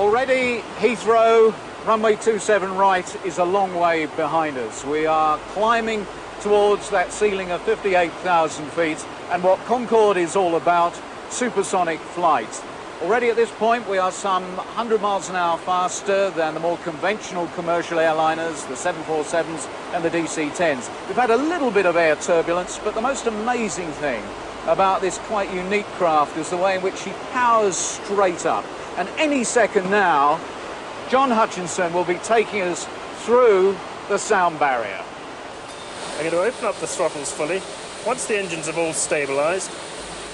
Already Heathrow, runway 27 right is a long way behind us. We are climbing towards that ceiling of 58,000 feet and what Concorde is all about, supersonic flight. Already at this point we are some 100 miles an hour faster than the more conventional commercial airliners, the 747s and the DC-10s. We've had a little bit of air turbulence, but the most amazing thing about this quite unique craft is the way in which he powers straight up. And any second now, John Hutchinson will be taking us through the sound barrier. I'm going to open up the throttles fully. Once the engines have all stabilised,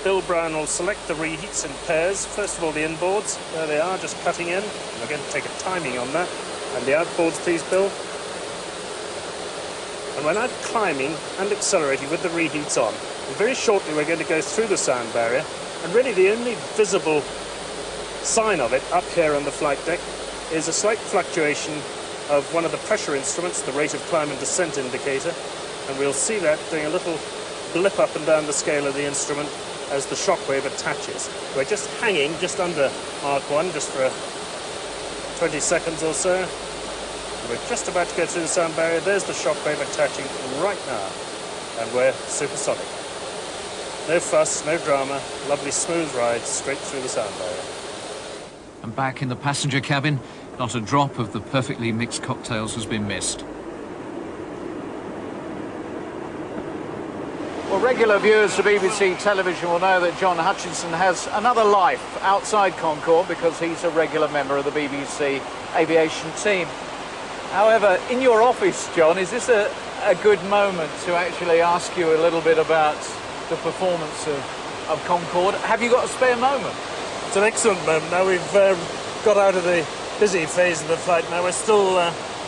Bill Brown will select the reheats in pairs. First of all, the inboards. There they are, just cutting in. We're going to take a timing on that. And the outboards, please, Bill. And we're now climbing and accelerating with the reheats on. And very shortly, we're going to go through the sound barrier. And really, the only visible sign of it up here on the flight deck is a slight fluctuation of one of the pressure instruments, the rate of climb and descent indicator, and we'll see that doing a little blip up and down the scale of the instrument as the shockwave attaches. We're just hanging just under Mach 1 just for 20 seconds or so. We're just about to go through the sound barrier. There's the shockwave attaching right now, and we're supersonic. No fuss, no drama, lovely smooth ride straight through the sound barrier. And back in the passenger cabin, not a drop of the perfectly mixed cocktails has been missed. Well, regular viewers of BBC television will know that John Hutchinson has another life outside Concorde because he's a regular member of the BBC aviation team. However, in your office, John, is this a good moment to actually ask you a little bit about the performance of Concorde? Have you got a spare moment? It's an excellent moment. Now we've got out of the busy phase of the flight. Now we're still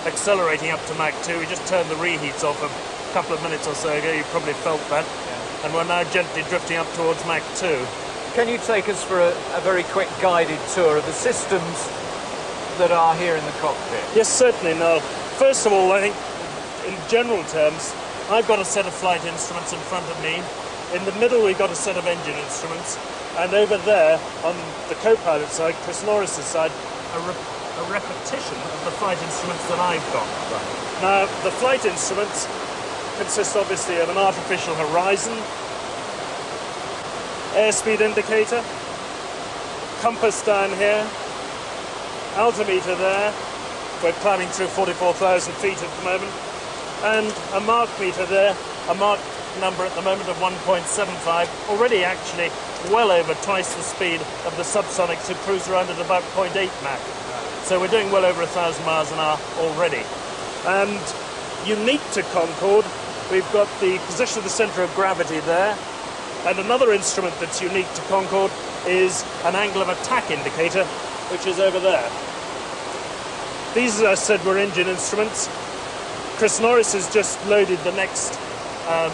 accelerating up to Mach 2. We just turned the reheats off a couple of minutes or so ago. You probably felt that. Yeah. And we're now gently drifting up towards Mach 2. Can you take us for a very quick guided tour of the systems that are here in the cockpit? Yes, certainly. Now, first of all, I think in general terms, I've got a set of flight instruments in front of me. In the middle, we've got a set of engine instruments. And over there, on the co-pilot side, Chris Norris's side, a repetition of the flight instruments that I've got. Right. Now, the flight instruments consist obviously of an artificial horizon, airspeed indicator, compass down here, altimeter there. We're climbing through 44,000 feet at the moment, and a Mach meter there, a Mach number at the moment of 1.75, already actually well over twice the speed of the subsonics who cruise around at about 0.8 Mach. So we're doing well over 1,000 miles an hour already. And unique to Concorde, we've got the position of the centre of gravity there, and another instrument that's unique to Concorde is an angle of attack indicator, which is over there. These, as I said, were engine instruments. Chris Norris has just loaded the next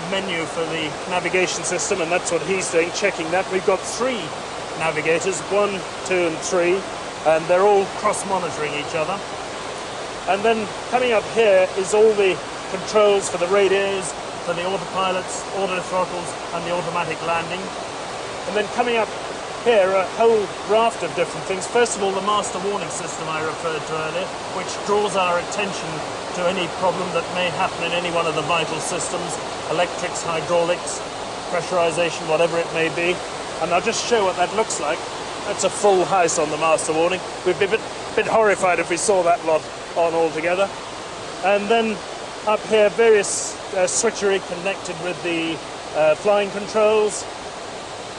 menu for the navigation system, and that's what he's doing, checking that. We've got 3 navigators, 1, 2 and 3, and they're all cross-monitoring each other. And then coming up here is all the controls for the radios, for the autopilots, auto throttles and the automatic landing. And then coming up here, a whole raft of different things. First of all, the master warning system I referred to earlier, which draws our attention to any problem that may happen in any one of the vital systems, electrics, hydraulics, pressurization, whatever it may be. And I'll just show what that looks like. That's a full house on the master warning. We'd be a bit horrified if we saw that lot on altogether. And then up here, various switchery connected with the flying controls,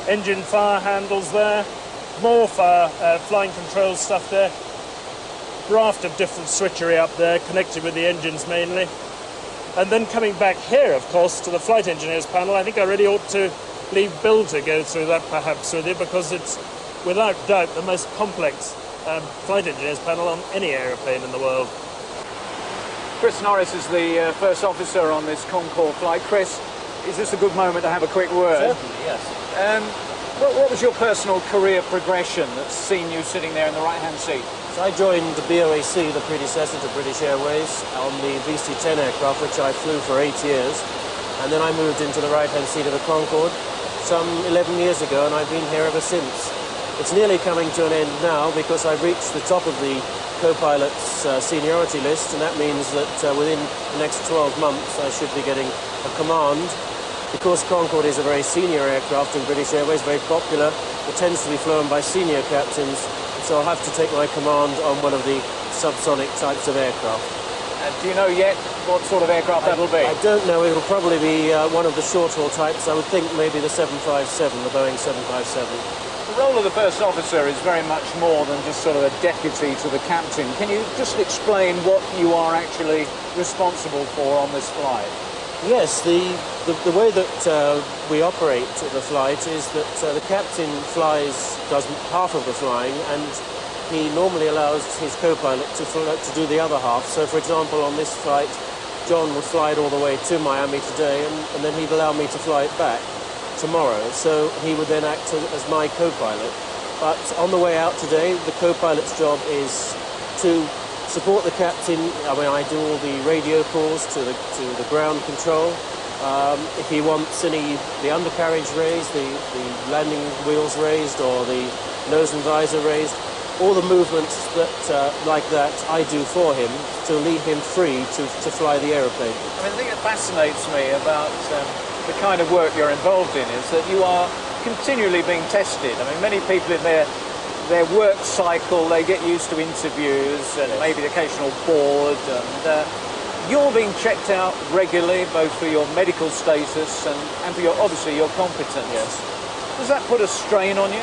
engine fire handles there, more flying controls stuff there, raft of different switchery up there connected with the engines mainly. And then coming back here, of course, to the flight engineers panel, I think I really ought to leave Bill to go through that perhaps with you, because it's without doubt the most complex flight engineers panel on any aeroplane in the world. Chris Norris is the first officer on this Concorde flight. Chris, is this a good moment to have a quick word? Certainly, yes. What was your personal career progression that's seen you sitting there in the right-hand seat? So I joined the BOAC, the predecessor to British Airways, on the VC-10 aircraft, which I flew for 8 years. And then I moved into the right-hand seat of the Concorde some 11 years ago, and I've been here ever since. It's nearly coming to an end now because I've reached the top of the co-pilot's seniority list, and that means that within the next 12 months I should be getting a command. Because Concorde is a very senior aircraft in British Airways, very popular, it tends to be flown by senior captains, so I'll have to take my command on one of the subsonic types of aircraft. And do you know yet what sort of aircraft that'll be? I don't know. It'll probably be one of the short-haul types. I would think maybe the 757, the Boeing 757. The role of the first officer is very much more than just sort of a deputy to the captain. Can you just explain what you are actually responsible for on this flight? Yes, the way that we operate the flight is that the captain does half of the flying, and he normally allows his co-pilot to do the other half. So, for example, on this flight, John would fly it all the way to Miami today, and then he'd allow me to fly it back tomorrow. So he would then act as my co-pilot. But on the way out today, the co-pilot's job is to support the captain. I mean, I do all the radio calls to the ground control. If he wants the undercarriage raised, the landing wheels raised, or the nose and visor raised, all the movements like that I do for him to leave him free to fly the aeroplane. I mean, the thing that fascinates me about the kind of work you're involved in is that you are continually being tested. I mean, many people in their work cycle, they get used to interviews and maybe the occasional board, and you're being checked out regularly, both for your medical status and for obviously your competence. Yes. Does that put a strain on you?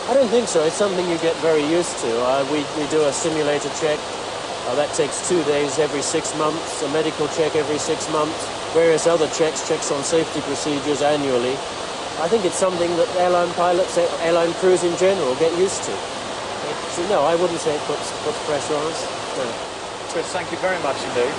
I don't think so. It's something you get very used to. We do a simulator check. That takes 2 days every 6 months, a medical check every 6 months, various other checks on safety procedures annually. I think it's something that airline pilots, airline crews in general, get used to. No, I wouldn't say it puts pressure on us. No. Chris, thank you very much indeed.